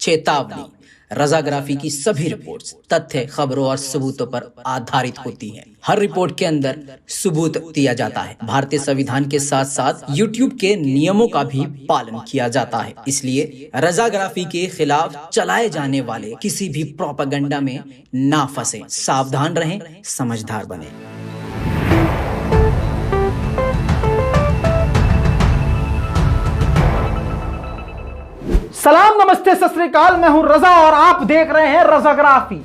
चेतावनी, रजाग्राफी की सभी रिपोर्ट्स तथ्य, खबरों और सबूतों पर आधारित होती हैं। हर रिपोर्ट के अंदर सबूत दिया जाता है। भारतीय संविधान के साथ साथ YouTube के नियमों का भी पालन किया जाता है। इसलिए रजाग्राफी के खिलाफ चलाए जाने वाले किसी भी प्रोपेगेंडा में ना फंसे। सावधान रहें, समझदार बने। सलाम, नमस्ते, सत श्री अकाल। मैं हूं रजा और आप देख रहे हैं रजाग्राफी।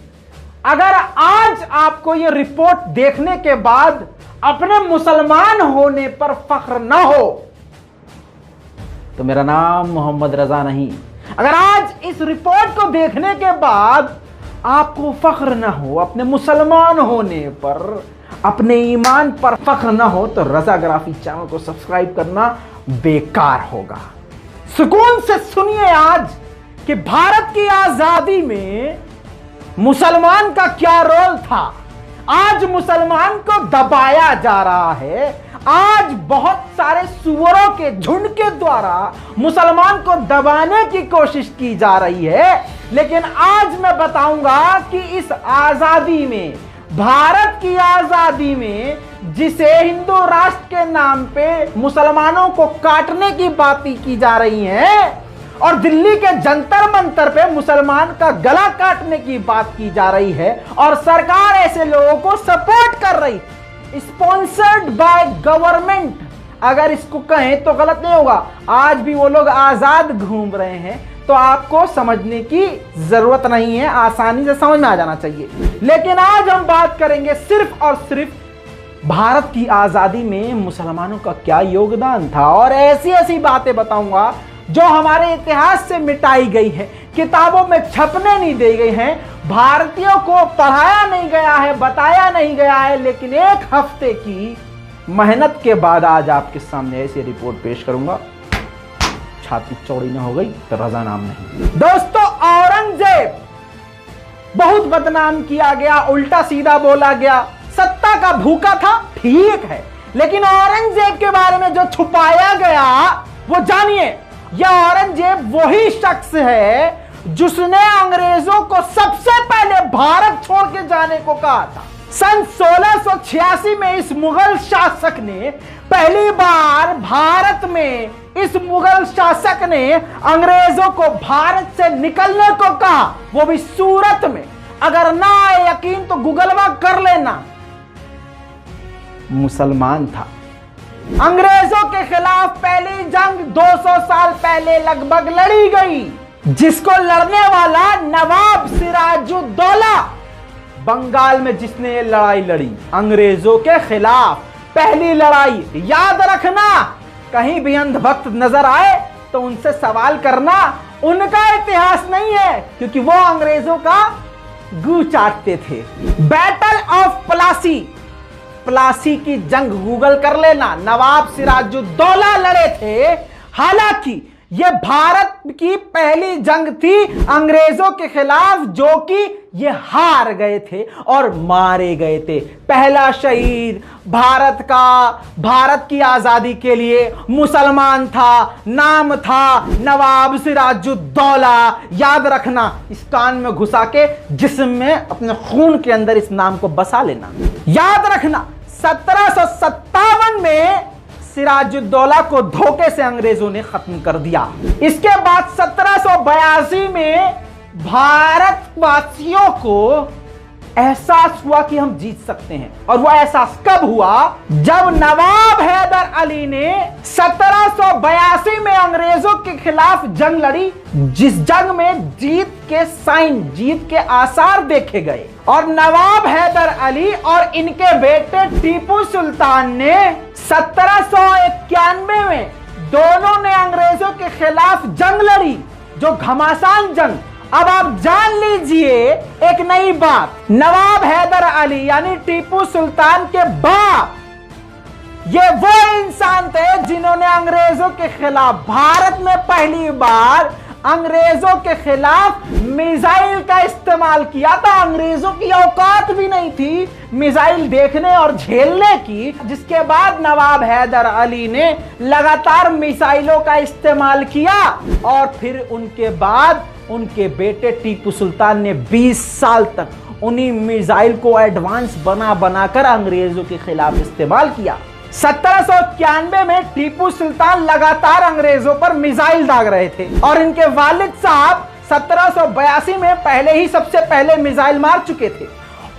अगर आज आपको यह रिपोर्ट देखने के बाद अपने मुसलमान होने पर फख्र न हो तो मेरा नाम मोहम्मद रजा नहीं। अगर आज इस रिपोर्ट को देखने के बाद आपको फख्र न हो अपने मुसलमान होने पर, अपने ईमान पर फख्र न हो तो रजाग्राफी चैनल को सब्सक्राइब करना बेकार होगा। सुकून से सुनिए आज कि भारत की आजादी में मुसलमान का क्या रोल था। आज मुसलमान को दबाया जा रहा है। आज बहुत सारे सुअरों के झुंड के द्वारा मुसलमान को दबाने की कोशिश की जा रही है। लेकिन आज मैं बताऊंगा कि इस आजादी में, भारत की आजादी में, जिसे हिंदू राष्ट्र के नाम पे मुसलमानों को काटने की बातें की जा रही हैं और दिल्ली के जंतर मंतर पे मुसलमान का गला काटने की बात की जा रही है और सरकार ऐसे लोगों को सपोर्ट कर रही, स्पॉन्सर्ड बाय गवर्नमेंट, अगर इसको कहें तो गलत नहीं होगा। आज भी वो लोग आजाद घूम रहे हैं तो आपको समझने की जरूरत नहीं है, आसानी से समझ में आ जाना चाहिए। लेकिन आज हम बात करेंगे सिर्फ और सिर्फ भारत की आजादी में मुसलमानों का क्या योगदान था और ऐसी ऐसी बातें बताऊंगा जो हमारे इतिहास से मिटाई गई है, किताबों में छपने नहीं दी गई हैं, भारतीयों को पढ़ाया नहीं गया है, बताया नहीं गया है। लेकिन एक हफ्ते की मेहनत के बाद आज आपके सामने ऐसी रिपोर्ट पेश करूंगा। छाती चौड़ी ना हो गई तो रजा नाम नहीं। दोस्तों, औरंगजेब बहुत बदनाम किया गया, उल्टा सीधा बोला गया, सत्ता का भूखा था, ठीक है। लेकिन औरंगजेब के बारे में जो छुपाया गया वो जानिए। यह औरंगजेब वही शख्स है जिसने अंग्रेजों को सबसे पहले भारत छोड़ के जाने को कहा था। सन 1686 में इस मुगल शासक ने पहली बार भारत में, इस मुगल शासक ने अंग्रेजों को भारत से निकलने को कहा, वो भी सूरत में। अगर ना आए यकीन तो गूगलवा कर लेना। मुसलमान था। अंग्रेजों के खिलाफ पहली जंग 200 साल पहले लगभग लड़ी गई, जिसको लड़ने वाला नवाब सिराजुद्दौला, बंगाल में जिसने ये लड़ाई लड़ी अंग्रेजों के खिलाफ, पहली लड़ाई। याद रखना, कहीं भी अंधभक्त नजर आए तो उनसे सवाल करना, उनका इतिहास नहीं है, क्योंकि वो अंग्रेजों का गू चाटते थे। बैटल ऑफ प्लासी, प्लासी की जंग गूगल कर लेना, नवाब सिराजुद्दौला लड़े थे। हालांकि यह भारत की पहली जंग थी अंग्रेजों के खिलाफ, जो कि ये हार गए थे और मारे गए थे। पहला शहीद भारत का, भारत की आजादी के लिए मुसलमान था, नाम था नवाब सिराजुद्दौला। याद रखना, इस कान में घुसा के जिस्म में अपने खून के अंदर इस नाम को बसा लेना। याद रखना, 1757 में सिराजुद्दौला को धोखे से अंग्रेजों ने खत्म कर दिया। इसके बाद 1782 में भारतवासियों को एहसास हुआ कि हम जीत सकते हैं। और वह एहसास कब हुआ? जब नवाब हैदर अली ने 1782 में अंग्रेजों के खिलाफ जंग लड़ी, जिस जंग में जीत के साइन, जीत के आसार देखे गए। और नवाब हैदर अली और इनके बेटे टीपू सुल्तान ने 1791 में दोनों ने अंग्रेजों के खिलाफ जंग लड़ी, जो घमासान जंग। अब आप जान लीजिए एक नई बात, नवाब हैदर अली यानी टीपू सुल्तान के बाप, ये वो इंसान थे जिन्होंने अंग्रेजों के खिलाफ भारत में पहली बार अंग्रेजों के खिलाफ मिसाइल का इस्तेमाल किया था। अंग्रेजों की औकात भी नहीं थी मिसाइल देखने और झेलने की, जिसके बाद नवाब हैदर अली ने लगातार मिसाइलों का इस्तेमाल किया और फिर उनके बाद उनके बेटे टीपू सुल्तान ने 20 साल तक उन्हीं मिसाइल को एडवांस बनाकर अंग्रेजों के खिलाफ इस्तेमाल किया। 1791 में टीपू सुल्तान लगातार अंग्रेजों पर मिसाइल दाग रहे थे और इनके वालिद साहब 1782 में पहले ही सबसे पहले मिसाइल मार चुके थे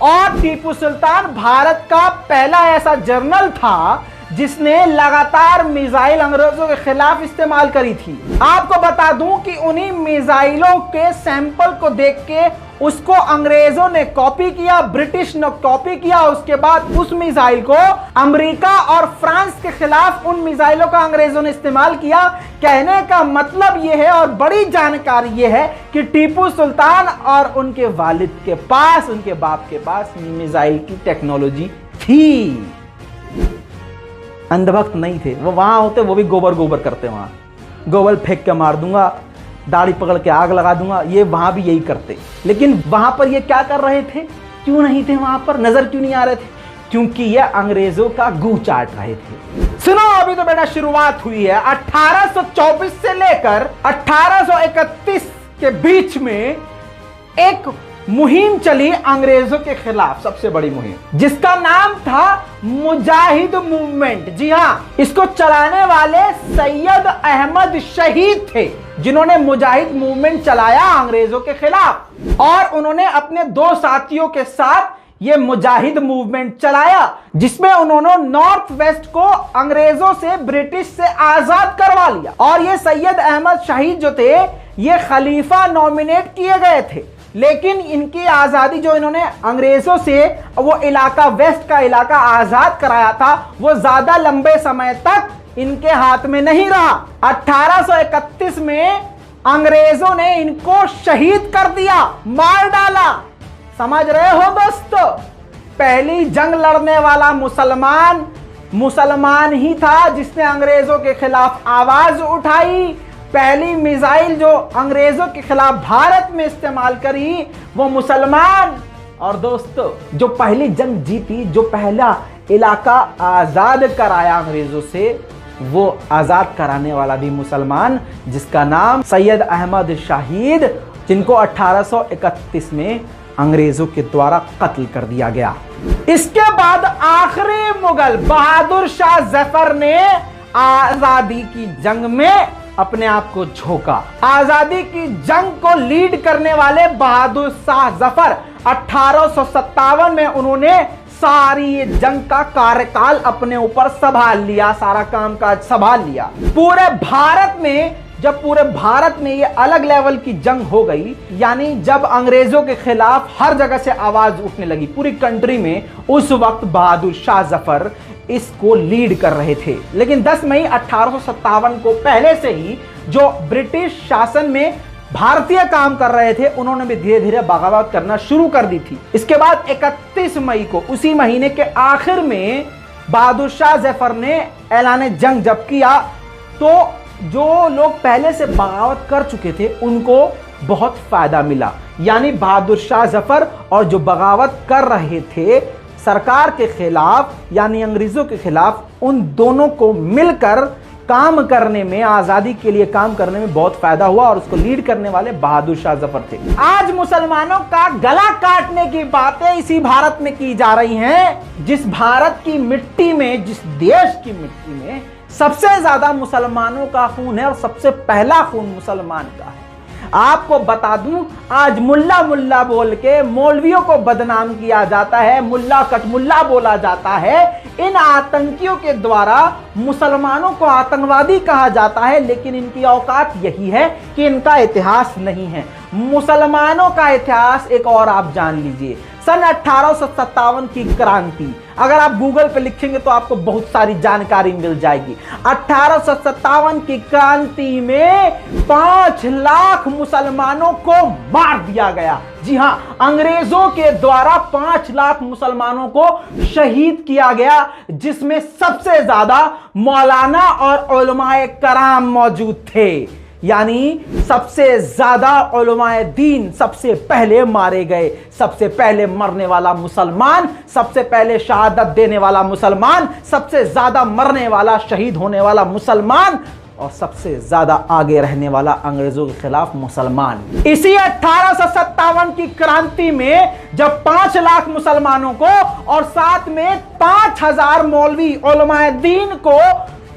और टीपू सुल्तान भारत का पहला ऐसा जनरल था जिसने लगातार मिसाइल अंग्रेजों के खिलाफ इस्तेमाल करी थी। आपको बता दूं कि उन्हीं मिसाइलों के सैंपल को देख के उसको अंग्रेजों ने कॉपी किया, ब्रिटिश ने कॉपी किया। उसके बाद उस मिसाइल को अमेरिका और फ्रांस के खिलाफ उन मिसाइलों का अंग्रेजों ने इस्तेमाल किया। कहने का मतलब यह है और बड़ी जानकारी यह है कि टीपू सुल्तान और उनके वालिद के पास, उनके बाप के पास मिसाइल की टेक्नोलॉजी थी। अंधभक्त नहीं थे वो, वहां होते वो भी गोबर करते, वहां गोबर फेंक के मार दूंगा, दाढ़ी पकड़ के आग लगा दूंगा, ये वहां भी यही करते। लेकिन वहां पर ये क्या कर रहे थे, क्यों नहीं थे वहां पर, नजर क्यों नहीं आ रहे थे? क्योंकि ये अंग्रेजों का गू चाट रहे थे। सुनो, अभी तो बेटा शुरुआत हुई है। 1824 से लेकर 1831 के बीच में एक मुहिम चली अंग्रेजों के खिलाफ, सबसे बड़ी मुहिम, जिसका नाम था मुजाहिद मूवमेंट। जी हां, इसको चलाने वाले सैयद अहमद शहीद थे, जिन्होंने मुजाहिद मूवमेंट चलाया अंग्रेजों के खिलाफ। और उन्होंने अपने 2 साथियों के साथ ये मुजाहिद मूवमेंट चलाया, जिसमें उन्होंने नॉर्थ वेस्ट को अंग्रेजों से, ब्रिटिश से आजाद करवा लिया। और ये सैयद अहमद शहीद जो थे, ये खलीफा नॉमिनेट किए गए थे, लेकिन इनकी आजादी जो इन्होंने अंग्रेजों से वो इलाका, वेस्ट का इलाका आजाद कराया था, वो ज्यादा लंबे समय तक इनके हाथ में नहीं रहा। 1831 में अंग्रेजों ने इनको शहीद कर दिया, मार डाला। समझ रहे हो दोस्तों, पहली जंग लड़ने वाला मुसलमान ही था जिसने अंग्रेजों के खिलाफ आवाज उठाई। पहली मिसाइल जो अंग्रेजों के खिलाफ भारत में इस्तेमाल करी वो मुसलमान। और दोस्तों, जो पहली जंग जीती, जो पहला इलाका आजाद कराया अंग्रेजों से, वो आजाद कराने वाला भी मुसलमान, जिसका नाम सैयद अहमद शहीद, जिनको 1831 में अंग्रेजों के द्वारा कत्ल कर दिया गया। इसके बाद आखिरी मुगल बहादुर शाह जफर ने आजादी की जंग में अपने आप को झोंका। आजादी की जंग को लीड करने वाले बहादुर शाह जफर 1857 में उन्होंने सारी ये जंग का कार्यकाल अपने ऊपर संभाल लिया, सारा कामकाज संभाल लिया। पूरे भारत में ये अलग लेवल की जंग हो गई, यानी जब अंग्रेजों के खिलाफ हर जगह से आवाज उठने लगी पूरी कंट्री में, उस वक्त बहादुर शाह जफर इसको लीड कर रहे थे। लेकिन 10 मई 1857 को पहले से ही जो ब्रिटिश शासन में भारतीय काम कर रहे थे, उन्होंने भी धीरे धीरे बगावत करना शुरू कर दी थी। इसके बाद 31 मई को, उसी महीने के आखिर में, बहादुर शाह जफर ने ऐलान जंग जब किया, तो जो लोग पहले से बगावत कर चुके थे उनको बहुत फायदा मिला। यानी बहादुर शाह जफर और जो बगावत कर रहे थे सरकार के खिलाफ, यानी अंग्रेजों के खिलाफ, उन दोनों को मिलकर काम करने में, आजादी के लिए काम करने में बहुत फायदा हुआ और उसको लीड करने वाले बहादुर शाह जफर थे। आज मुसलमानों का गला काटने की बातें इसी भारत में की जा रही हैं, जिस भारत की मिट्टी में, जिस देश की मिट्टी में सबसे ज्यादा मुसलमानों का खून है और सबसे पहला खून मुसलमान का है। आपको बता दूं, आज मुल्ला मुल्ला बोल के मौलवियों को बदनाम किया जाता है, मुल्ला कटमुल्ला बोला जाता है। इन आतंकियों के द्वारा मुसलमानों को आतंकवादी कहा जाता है, लेकिन इनकी औकात यही है कि इनका इतिहास नहीं है। मुसलमानों का इतिहास एक और आप जान लीजिए। सन 1857 की क्रांति, अगर आप गूगल पे लिखेंगे तो आपको बहुत सारी जानकारी मिल जाएगी। 1857 की क्रांति में 5 लाख मुसलमानों को मार दिया गया। जी हां, अंग्रेजों के द्वारा 5 लाख मुसलमानों को शहीद किया गया, जिसमें सबसे ज्यादा मौलाना और उलमाए कराम मौजूद थे। यानी सबसे ज्यादा उलमाए दीन सबसे पहले मारे गए, सबसे पहले मरने वाला मुसलमान, सबसे पहले शहादत देने वाला मुसलमान, सबसे ज्यादा मरने वाला शहीद होने वाला मुसलमान और सबसे ज्यादा आगे रहने वाला अंग्रेजों के खिलाफ मुसलमान। इसी 1857 की क्रांति में जब 5 लाख मुसलमानों को और साथ में 5000 मौलवी उलमाए दीन को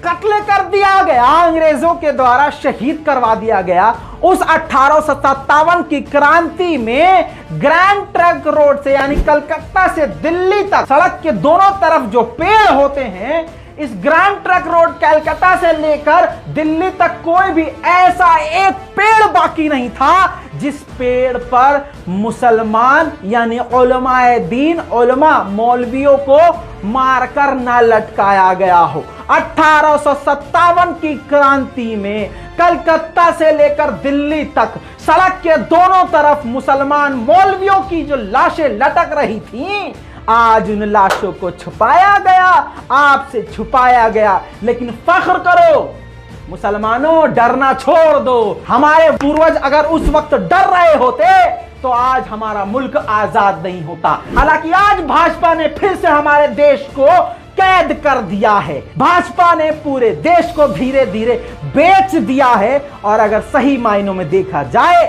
कत्ल कर दिया गया, अंग्रेजों के द्वारा शहीद करवा दिया गया, उस 1857 की क्रांति में ग्रैंड ट्रंक रोड से यानी कलकत्ता से दिल्ली तक सड़क के दोनों तरफ जो पेड़ होते हैं, इस ग्रैंड ट्रंक रोड कलकत्ता से लेकर दिल्ली तक कोई भी ऐसा एक पेड़ बाकी नहीं था जिस पेड़ पर मुसलमान यानी उलमाए दीन, उलमा मौलवियों को मारकर ना लटकाया गया हो। 1857 की क्रांति में कलकत्ता से लेकर दिल्ली तक सड़क के दोनों तरफ मुसलमान मौलवियों की जो लाशें लटक रही थीं, आज उन लाशों को छुपाया गया, आपसे छुपाया गया। लेकिन फख्र करो मुसलमानों, डरना छोड़ दो। हमारे पूर्वज अगर उस वक्त डर रहे होते तो आज हमारा मुल्क आजाद नहीं होता। हालांकि आज भाजपा ने फिर से हमारे देश को कैद कर दिया है, भाजपा ने पूरे देश को धीरे धीरे बेच दिया है। और अगर सही मायनों में देखा जाए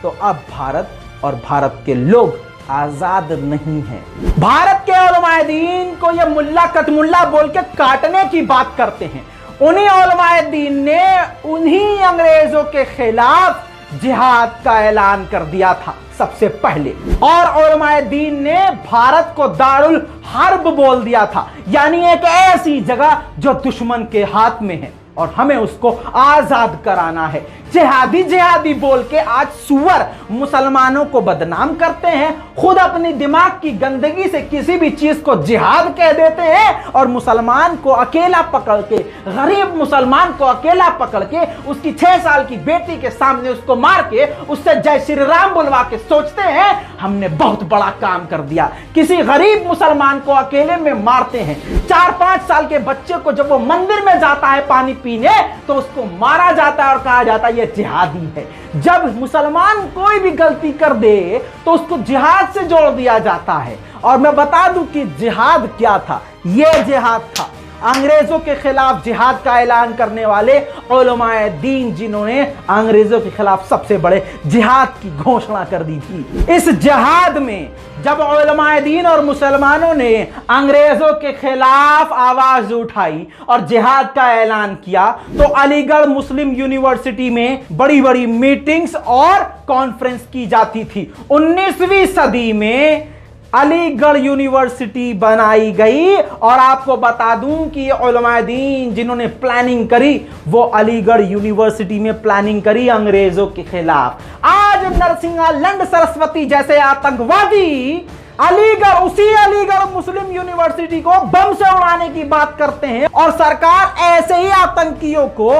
तो अब भारत और भारत के लोग आजाद नहीं है। भारत के उलमाए दीन को ये मुल्ला कतमुल्ला बोल के काटने की बात करते हैं। उन्हीं उलमाए दीन ने उन्हीं अंग्रेजों के खिलाफ जिहाद का ऐलान कर दिया था सबसे पहले, और उलमाए दीन ने भारत को दारुल हर्ब बोल दिया था, यानी एक ऐसी जगह जो दुश्मन के हाथ में है और हमें उसको आजाद कराना है। जिहादी जिहादी बोल के आज सुअर मुसलमानों को बदनाम करते हैं, खुद अपनी दिमाग की गंदगी से किसी भी चीज को जिहाद कह देते हैं और मुसलमान को अकेला पकड़ के, गरीब मुसलमान को अकेला पकड़ के उसकी 6 साल की बेटी के सामने उसको मार के उससे जय श्री राम बुलवा के सोचते हैं हमने बहुत बड़ा काम कर दिया। किसी गरीब मुसलमान को अकेले में मारते हैं। 4-5 साल के बच्चे को जब वो मंदिर में जाता है पानी पीने तो उसको मारा जाता है और कहा जाता है ये जिहादी है। जब मुसलमान कोई भी गलती कर दे तो उसको जिहाद से जोड़ दिया जाता है। और मैं बता दूं कि जिहाद क्या था, यह जिहाद था अंग्रेजों के खिलाफ जिहाद का ऐलान करने वाले उलमाए दीन, जिन्होंने अंग्रेजों के खिलाफ सबसे बड़े जिहाद की घोषणा कर दी थी। इस जिहाद में जब उलमाए दीन और मुसलमानों ने अंग्रेजों के खिलाफ आवाज उठाई और जिहाद का ऐलान किया तो अलीगढ़ मुस्लिम यूनिवर्सिटी में बड़ी बड़ी मीटिंग्स और कॉन्फ्रेंस की जाती थी। 19वीं सदी में अलीगढ़ यूनिवर्सिटी बनाई गई और आपको बता दूं कि उलमाए दीन जिन्होंने प्लानिंग करी वो अलीगढ़ यूनिवर्सिटी में प्लानिंग करी अंग्रेजों के खिलाफ। आज नरसिंहा लंड सरस्वती जैसे आतंकवादी अलीगढ़, उसी अलीगढ़ मुस्लिम यूनिवर्सिटी को बम से उड़ाने की बात करते हैं और सरकार ऐसे ही आतंकियों को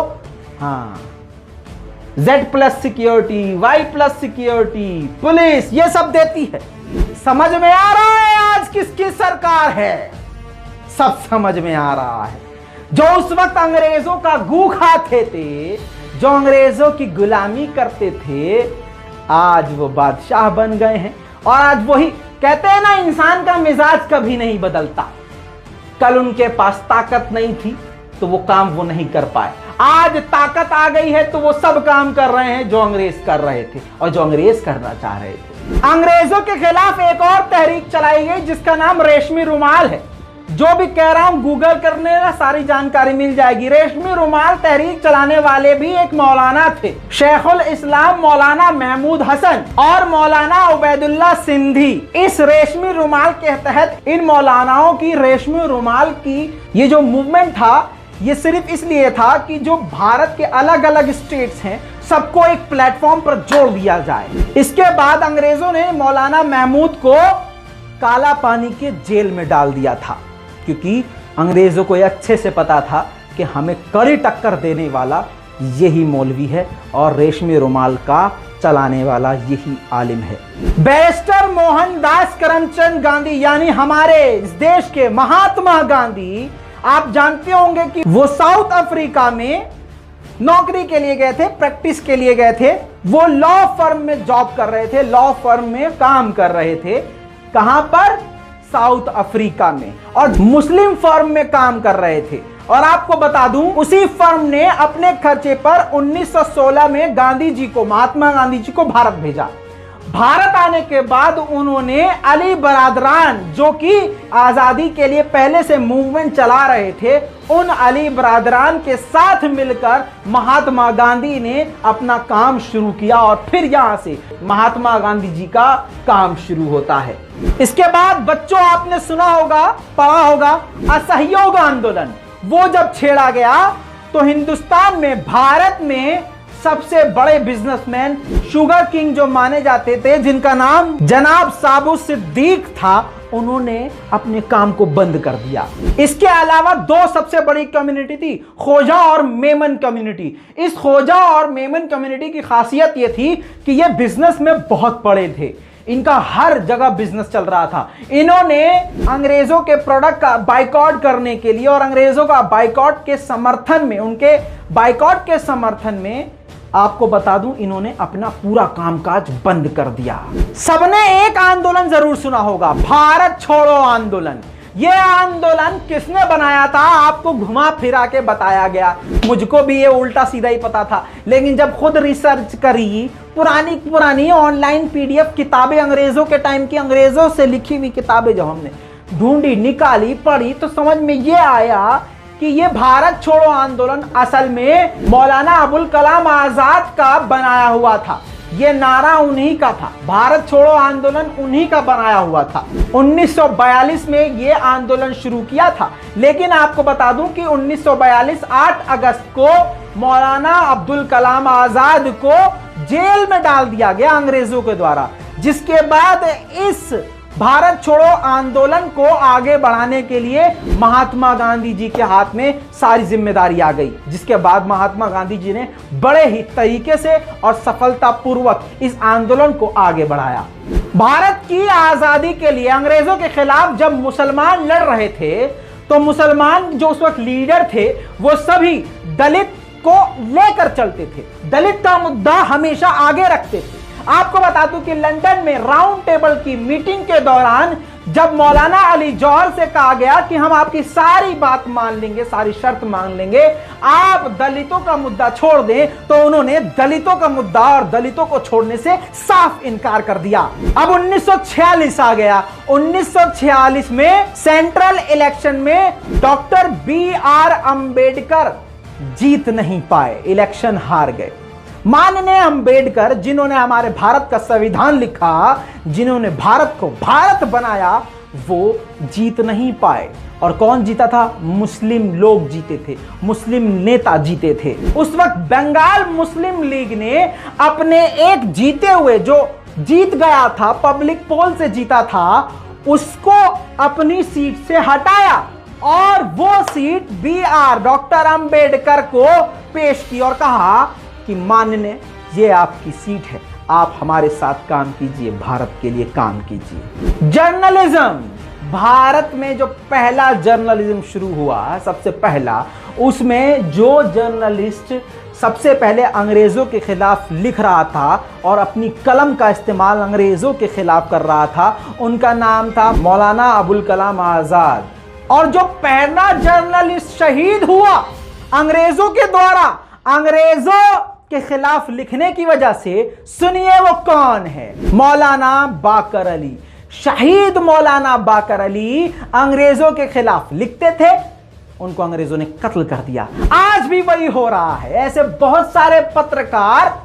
Z+ security, Y+ security, police ये सब देती है। समझ में आ रहा है आज किसकी सरकार है? सब समझ में आ रहा है। जो उस वक्त अंग्रेजों का गू खाते थे, जो अंग्रेजों की गुलामी करते थे, आज वो बादशाह बन गए हैं। और आज वही कहते हैं ना, इंसान का मिजाज कभी नहीं बदलता। कल उनके पास ताकत नहीं थी तो वो काम वो नहीं कर पाए, आज ताकत आ गई है तो वो सब काम कर रहे हैं जो अंग्रेज कर रहे थे और जो अंग्रेज करना चाह रहे थे। अंग्रेजों के खिलाफ एक और तहरीक चलाई गई जिसका नाम रेशमी रुमाल है। जो भी कह रहा हूं गूगल करने का सारी जानकारी मिल जाएगी। रेशमी रुमाल तहरीक चलाने वाले भी एक मौलाना थे, शेखुल इस्लाम मौलाना महमूद हसन और मौलाना उबैदुल्ला सिंधी। इस रेशमी रुमाल के तहत इन मौलानाओं की रेशमी रुमाल की ये जो मूवमेंट था, ये सिर्फ इसलिए था कि जो भारत के अलग अलग स्टेट्स हैं सबको एक प्लेटफॉर्म पर जोड़ दिया जाए। इसके बाद अंग्रेजों ने मौलाना महमूद को काला पानी के जेल में डाल दिया था, क्योंकि अंग्रेजों को यह अच्छे से पता था कि हमें कड़ी टक्कर देने वाला यही मौलवी है और रेशमी रुमाल का चलाने वाला यही आलिम है। बैरिस्टर मोहनदास करमचंद गांधी यानी हमारे इस देश के महात्मा गांधी, आप जानते होंगे कि वो साउथ अफ्रीका में नौकरी के लिए गए थे, प्रैक्टिस के लिए गए थे। वो लॉ फर्म में जॉब कर रहे थे, लॉ फर्म में काम कर रहे थे। कहां पर? साउथ अफ्रीका में। और मुस्लिम फर्म में काम कर रहे थे। और आपको बता दूं, उसी फर्म ने अपने खर्चे पर 1916 में गांधी जी को, महात्मा गांधी जी को भारत भेजा। भारत आने के बाद उन्होंने अली बरादरान, जो कि आजादी के लिए पहले से मूवमेंट चला रहे थे, उन अली बरादरान के साथ मिलकर महात्मा गांधी ने अपना काम शुरू किया। और फिर यहां से महात्मा गांधी जी का काम शुरू होता है। इसके बाद बच्चों, आपने सुना होगा, पढ़ा होगा, असहयोग आंदोलन। वो जब छेड़ा गया तो हिंदुस्तान में, भारत में सबसे बड़े बिजनेसमैन, शुगर किंग जो माने जाते थे, जिनका नाम जनाब साबु सिद्दीक था, उन्होंने अपने काम को बंद कर दिया। इसके अलावा दो सबसे बड़ी कम्युनिटी थी, खोजा और मेमन कम्युनिटी। इस खोजा और मेमन कम्युनिटी की खासियत यह थी कि ये बिजनेस में बहुत बड़े थे। इनका हर जगह बिजनेस चल रहा था। इन्होंने अंग्रेजों के प्रोडक्ट का बाइकआउट करने के लिए और अंग्रेजों का बाइकआउट के समर्थन में, उनके बाइकआउट के समर्थन में, आपको बता दूं, इन्होंने अपना पूरा कामकाज बंद कर दिया। सबने एक आंदोलन जरूर सुना होगा, भारत छोड़ो आंदोलन। यह आंदोलन किसने बनाया था? आपको घुमा फिरा के बताया गया। मुझको भी ये उल्टा सीधा ही पता था, लेकिन जब खुद रिसर्च करी, पुरानी ऑनलाइन पीडीएफ किताबें, अंग्रेजों के टाइम की अंग्रेजों से लिखी हुई किताबें जब हमने ढूंढी, निकाली, पढ़ी, तो समझ में ये आया कि ये भारत छोड़ो आंदोलन असल में मौलाना अबुल कलाम आजाद का बनाया हुआ था। ये नारा उन्हीं का था, भारत छोड़ो आंदोलन उन्हीं का बनाया हुआ था। 1942 में ये आंदोलन शुरू किया था। लेकिन आपको बता दूं कि 1942 8 अगस्त को मौलाना अब्दुल कलाम आजाद को जेल में डाल दिया गया अंग्रेजों के द्वारा। जिसके बाद इस भारत छोड़ो आंदोलन को आगे बढ़ाने के लिए महात्मा गांधी जी के हाथ में सारी जिम्मेदारी आ गई। जिसके बाद महात्मा गांधी जी ने बड़े ही तरीके से और सफलतापूर्वक इस आंदोलन को आगे बढ़ाया। भारत की आजादी के लिए अंग्रेजों के खिलाफ जब मुसलमान लड़ रहे थे, तो मुसलमान जो उस वक्त लीडर थे, वो सभी दलित को लेकर चलते थे, दलित का मुद्दा हमेशा आगे रखते थे। आपको बता दूं कि लंदन में राउंड टेबल की मीटिंग के दौरान जब मौलाना अली जौहर से कहा गया कि हम आपकी सारी बात मान लेंगे, सारी शर्त मान लेंगे, आप दलितों का मुद्दा छोड़ दें, तो उन्होंने दलितों का मुद्दा और दलितों को छोड़ने से साफ इनकार कर दिया। अब 1946 आ गया। 1946 में सेंट्रल इलेक्शन में डॉक्टर BR अंबेडकर जीत नहीं पाए, इलेक्शन हार गए। माननीय अंबेडकर, जिन्होंने हमारे भारत का संविधान लिखा, जिन्होंने भारत को भारत बनाया, वो जीत नहीं पाए। और कौन जीता था? मुस्लिम लोग जीते थे, मुस्लिम नेता जीते थे। उस वक्त बंगाल मुस्लिम लीग ने अपने एक जीते हुए, जो जीत गया था, पब्लिक पोल से जीता था, उसको अपनी सीट से हटाया और वो सीट BR डॉक्टर अंबेडकर को पेश की और कहा कि माननीय, ये आपकी सीट है, आप हमारे साथ काम कीजिए, भारत के लिए काम कीजिए। जर्नलिज्म, भारत में जो पहला जर्नलिज्म शुरू हुआ, सबसे पहला, उसमें जो जर्नलिस्ट सबसे पहले अंग्रेजों के खिलाफ लिख रहा था और अपनी कलम का इस्तेमाल अंग्रेजों के खिलाफ कर रहा था, उनका नाम था मौलाना अबुल कलाम आजाद। और जो पहला जर्नलिस्ट शहीद हुआ अंग्रेजों के द्वारा, अंग्रेजों के खिलाफ लिखने की वजह से, सुनिए वो कौन है? मौलाना बाकर अली। शहीद मौलाना बाकर अली अंग्रेजों के खिलाफ लिखते थे, उनको अंग्रेजों ने कत्ल कर दिया। आज भी वही हो रहा है। ऐसे बहुत सारे पत्रकार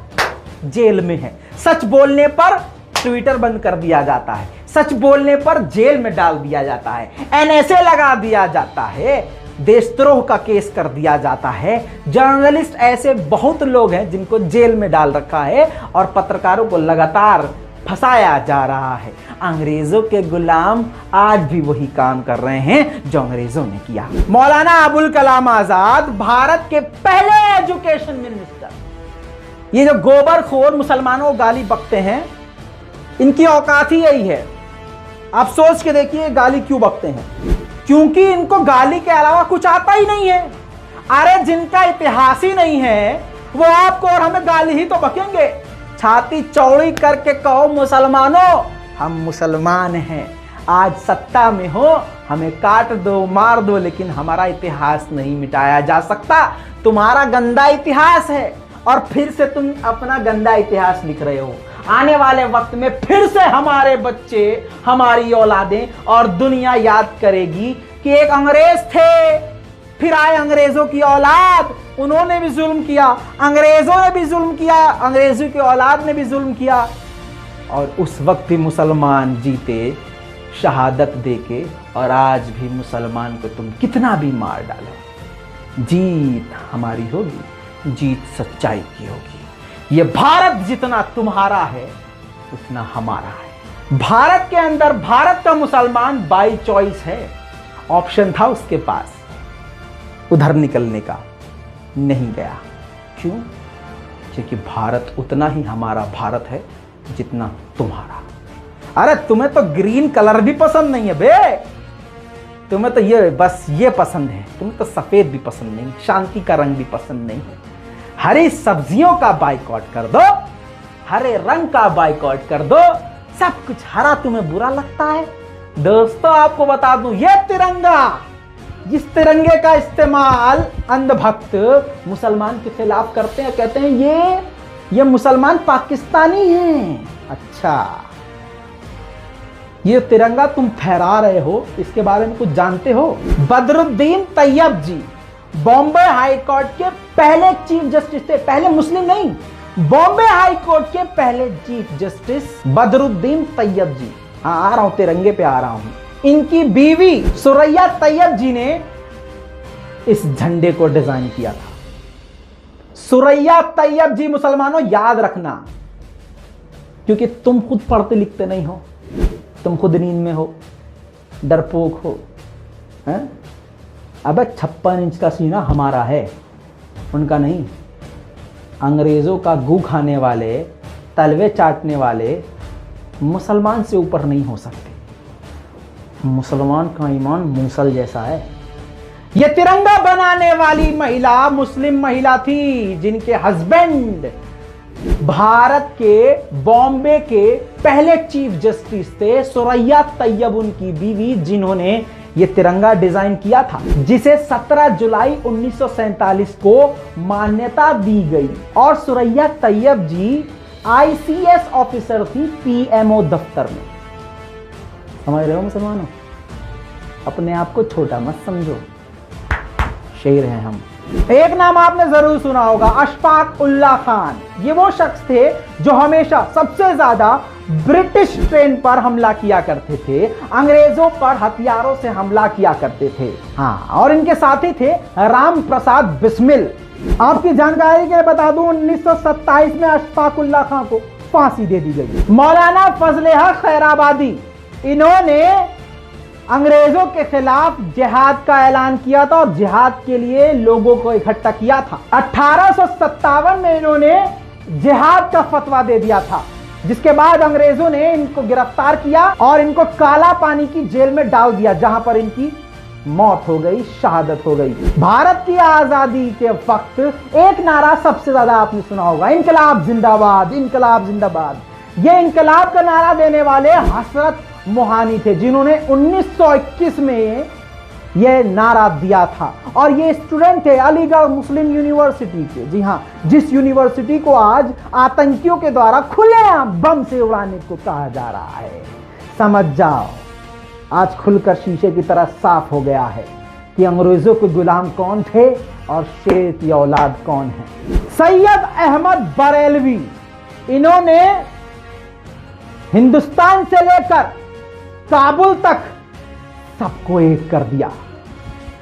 जेल में हैं। सच बोलने पर ट्विटर बंद कर दिया जाता है, सच बोलने पर जेल में डाल दिया जाता है, NSA लगा दिया जाता है, देशद्रोह का केस कर दिया जाता है। जर्नलिस्ट ऐसे बहुत लोग हैं जिनको जेल में डाल रखा है और पत्रकारों को लगातार फंसाया जा रहा है। अंग्रेजों के गुलाम आज भी वही काम कर रहे हैं जो अंग्रेजों ने किया। मौलाना अबुल कलाम आजाद भारत के पहले एजुकेशन मिनिस्टर। ये जो गोबरखोर मुसलमानों को गाली बकते हैं, इनकी औकात ही यही है। आप सोच के देखिए गाली क्यों बकते हैं, क्योंकि इनको गाली के अलावा कुछ आता ही नहीं है। अरे जिनका इतिहास ही नहीं है वो आपको और हमें गाली ही तो बकेंगे। छाती चौड़ी करके कहो मुसलमानों हम मुसलमान हैं, आज सत्ता में हो हमें काट दो मार दो, लेकिन हमारा इतिहास नहीं मिटाया जा सकता। तुम्हारा गंदा इतिहास है और फिर से तुम अपना गंदा इतिहास लिख रहे हो। आने वाले वक्त में फिर से हमारे बच्चे, हमारी औलादें और दुनिया याद करेगी कि एक अंग्रेज थे, फिर आए अंग्रेजों की औलाद, उन्होंने भी जुल्म किया, अंग्रेजों ने भी जुल्म किया, अंग्रेजों की औलाद ने भी जुल्म किया, और उस वक्त भी मुसलमान जीते शहादत देके, और आज भी मुसलमान को तुम कितना भी मार डालो, जीत हमारी होगी, जीत सच्चाई की होगी। ये भारत जितना तुम्हारा है उतना हमारा है। भारत के अंदर भारत का मुसलमान बाई चॉइस है, ऑप्शन था उसके पास उधर निकलने का, नहीं गया। क्यों? क्योंकि भारत उतना ही हमारा भारत है जितना तुम्हारा। अरे तुम्हें तो ग्रीन कलर भी पसंद नहीं है बे, तुम्हें तो ये बस ये पसंद है, तुम्हें तो सफेद भी पसंद नहीं, शांति का रंग भी पसंद नहीं है। हरी सब्जियों का बाइकॉट कर दो, हरे रंग का बाइकॉट कर दो, सब कुछ हरा तुम्हें बुरा लगता है। दोस्तों आपको बता दूं, ये तिरंगा, जिस तिरंगे का इस्तेमाल अंधभक्त मुसलमान के खिलाफ करते हैं, कहते हैं ये मुसलमान पाकिस्तानी हैं। अच्छा, ये तिरंगा तुम फहरा रहे हो, इसके बारे में कुछ जानते हो? बदरुद्दीन तैयब जी बॉम्बे हाई कोर्ट के पहले चीफ जस्टिस थे, पहले मुस्लिम नहीं, बॉम्बे हाई कोर्ट के पहले चीफ जस्टिस बदरुद्दीन तैयब जी। हाँ, आ रहा हूं, तिरंगे पे आ रहा हूं। इनकी बीवी सुरैया तैयब जी ने इस झंडे को डिजाइन किया था। सुरैया तैयब जी मुसलमानों याद रखना, क्योंकि तुम खुद पढ़ते लिखते नहीं हो, तुम खुद नींद में हो, डरपोक हो, हैं? अबे 56 इंच का सीना हमारा है, उनका नहीं। अंग्रेजों का गू खाने वाले, तलवे चाटने वाले मुसलमान से ऊपर नहीं हो सकते। मुसलमान का ईमान मूसल जैसा है। यह तिरंगा बनाने वाली महिला मुस्लिम महिला थी, जिनके हस्बैंड भारत के बॉम्बे के पहले चीफ जस्टिस थे। सुरैया तैयब उनकी बीवी, जिन्होंने ये तिरंगा डिजाइन किया था, जिसे 17 जुलाई 1947 को मान्यता दी गई। और सुरैया तैयब जी आईसीएस ऑफिसर थी पीएमओ दफ्तर में। समझ रहे हो मुसलमानों? अपने आप को छोटा मत समझो, शेर हैं हम। एक नाम आपने जरूर सुना होगा, अशफाक उल्लाह खान। ये वो शख्स थे जो हमेशा सबसे ज्यादा ब्रिटिश ट्रेन पर हमला किया करते थे, अंग्रेजों पर हथियारों से हमला किया करते थे। हाँ, और इनके साथी थे राम प्रसाद बिस्मिल। आपकी जानकारी के लिए बता दूं, 1927 में अशफाक उल्लाह खान को फांसी दे दी गई। मौलाना फजले हक खैराबादी, इन्होंने अंग्रेजों के खिलाफ जिहाद का ऐलान किया था और जिहाद के लिए लोगों को इकट्ठा किया था। 1857 में इन्होंने जिहाद का फतवा दे दिया था, जिसके बाद अंग्रेजों ने इनको गिरफ्तार किया और इनको काला पानी की जेल में डाल दिया, जहां पर इनकी मौत हो गई, शहादत हो गई। भारत की आजादी के वक्त एक नारा सबसे ज्यादा आपने सुना होगा, इनकलाब जिंदाबाद, इनकलाब जिंदाबाद। ये इनकलाब का नारा देने वाले हसरत मोहानी थे, जिन्होंने 1921 में यह नारा दिया था। और ये स्टूडेंट थे अलीगढ़ मुस्लिम यूनिवर्सिटी के। जी हाँ, जिस यूनिवर्सिटी को आज आतंकियों के द्वारा खुलेआम बम से उड़ाने को कहा जा रहा है। समझ जाओ, आज खुलकर शीशे की तरह साफ हो गया है कि अंग्रेजों के गुलाम कौन थे और शेर की औलाद कौन है। सैयद अहमद बरेलवी, इन्होंने हिंदुस्तान से लेकर काबुल तक सबको एक कर दिया।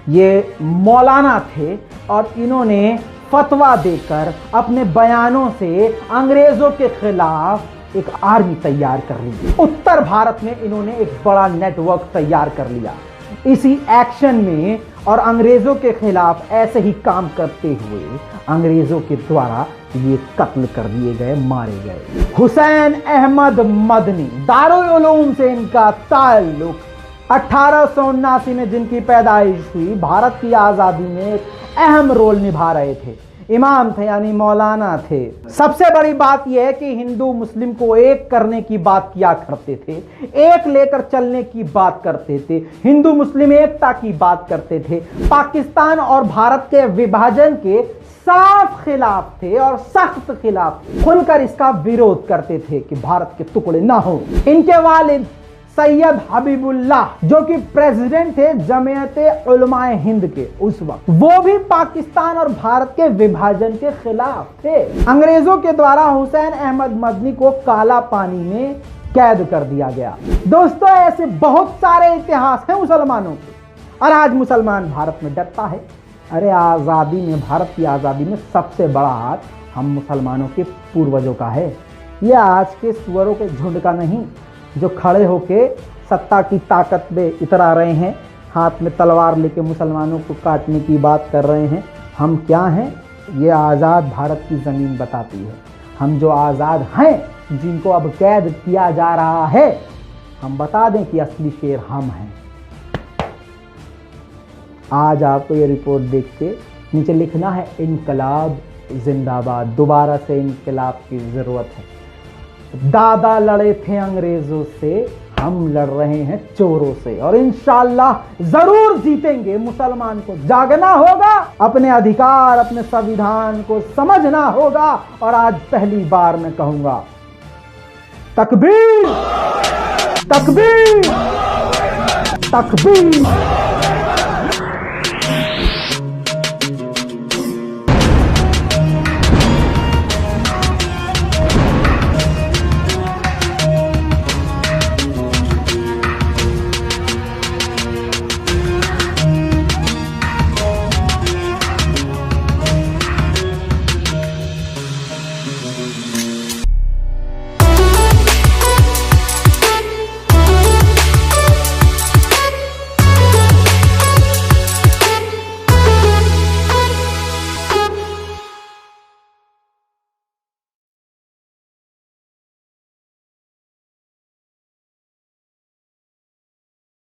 ये मौलाना थे और इन्होंने फतवा देकर अपने बयानों से अंग्रेजों के खिलाफ एक आर्मी तैयार कर ली। उत्तर भारत में इन्होंने एक बड़ा नेटवर्क तैयार कर लिया। इसी एक्शन में और अंग्रेजों के खिलाफ ऐसे ही काम करते हुए अंग्रेजों के द्वारा ये कत्ल कर दिए गए, मारे गए। हुसैन अहमद मदनी, दारुल उलूम से इनका ताल्लुक। 1879 में जिनकी पैदाइश हुई, भारत की आज़ादी में एक अहम रोल निभा रहे थे। इमाम थे यानी मौलाना थे। सबसे बड़ी बात यह है कि हिंदू मुस्लिम को एक करने की बात किया करते थे, एक लेकर चलने की बात करते थे, हिंदू मुस्लिम एकता की बात करते थे। पाकिस्तान और भारत के विभाजन के साफ खिलाफ थे और सख्त खिलाफ, खुलकर इसका विरोध करते थे कि भारत के टुकड़े ना हो। इनके वालिद सैयद हबीबुल्लाह जो कि प्रेसिडेंट थे जमीयत उलमाए हिंद के उस वक्त, वो भी पाकिस्तान और भारत के विभाजन के खिलाफ थे। अंग्रेजों के द्वारा हुसैन अहमद मदनी को काला पानी में कैद कर दिया गया। दोस्तों, ऐसे बहुत सारे इतिहास हैं मुसलमानों के और आज मुसलमान भारत में डरता है। अरे आज़ादी में, भारत की आज़ादी में सबसे बड़ा हाथ हम मुसलमानों के पूर्वजों का है। यह आज के सुअरों के झुंड का नहीं जो खड़े होके सत्ता की ताकत में इतरा रहे हैं, हाथ में तलवार लेके मुसलमानों को काटने की बात कर रहे हैं। हम क्या हैं, ये आज़ाद भारत की ज़मीन बताती है। हम जो आज़ाद हैं, जिनको अब कैद किया जा रहा है, हम बता दें कि असली शेर हम हैं। आज आपको ये रिपोर्ट देख के नीचे लिखना है इनकलाब जिंदाबाद। दोबारा से इनकलाब की ज़रूरत है। दादा लड़े थे अंग्रेजों से, हम लड़ रहे हैं चोरों से और इंशाअल्लाह जरूर जीतेंगे। मुसलमान को जागना होगा, अपने अधिकार, अपने संविधान को समझना होगा। और आज पहली बार मैं कहूंगा, तकबीर, तकबीर, तकबीर।